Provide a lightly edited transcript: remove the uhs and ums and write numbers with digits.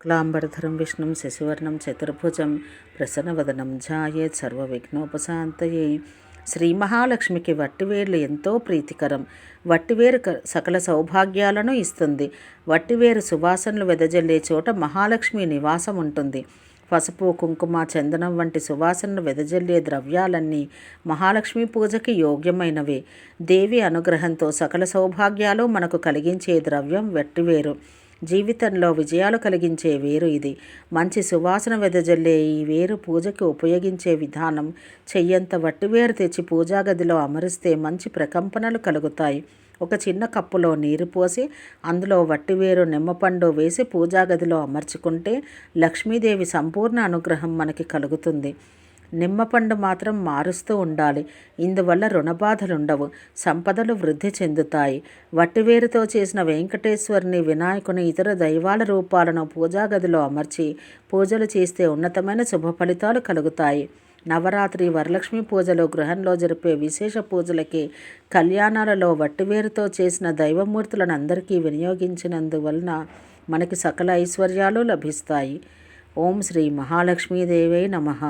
క్లాంబరధరం విష్ణుం శశివర్ణం చతుర్భుజం ప్రసన్నవదనం ఝాయేత్ సర్వవిఘ్నోపశాంతయే. శ్రీ మహాలక్ష్మికి వట్టివేర్లు ఎంతో ప్రీతికరం. వట్టివేరు సకల సౌభాగ్యాలను ఇస్తుంది. వట్టివేరు సువాసనలు వెదజల్లే చోట మహాలక్ష్మి నివాసం ఉంటుంది. పసుపు, కుంకుమ, చందనం వంటి సువాసనలు వెదజల్లే ద్రవ్యాలన్నీ మహాలక్ష్మి పూజకి యోగ్యమైనవే. దేవి అనుగ్రహంతో సకల సౌభాగ్యాలు మనకు కలిగించే ద్రవ్యం వట్టివేరు. జీవితంలో విజయాలు కలిగించే వేరు ఇది. మంచి సువాసన వెదజల్లే ఈ వేరు పూజకి ఉపయోగించే విధానం: చెయ్యంత వట్టివేరు తెచ్చి పూజా గదిలో అమరిస్తే మంచి ప్రకంపనలు కలుగుతాయి. ఒక చిన్న కప్పులో నీరు పోసి అందులో వట్టివేరు, నిమ్మపండు వేసి పూజా గదిలో అమర్చుకుంటే లక్ష్మీదేవి సంపూర్ణ అనుగ్రహం మనకి కలుగుతుంది. నిమ్మపండు మాత్రం మారుస్తూ ఉండాలి. ఇందువల్ల రుణబాధలుండవు, సంపదలు వృద్ధి చెందుతాయి. వట్టివేరుతో చేసిన వెంకటేశ్వరుని, వినాయకుని, ఇతర దైవాల రూపాలను పూజా గదిలో అమర్చి పూజలు చేస్తే ఉన్నతమైన శుభ ఫలితాలు కలుగుతాయి. నవరాత్రి, వరలక్ష్మి పూజలు, గృహంలో జరిపే విశేష పూజలకి, కళ్యాణాలలో వట్టివేరుతో చేసిన దైవమూర్తులను అందరికీ వినియోగించినందువలన మనకి సకల ఐశ్వర్యాలు లభిస్తాయి. ఓం శ్రీ మహాలక్ష్మీదేవై నమః.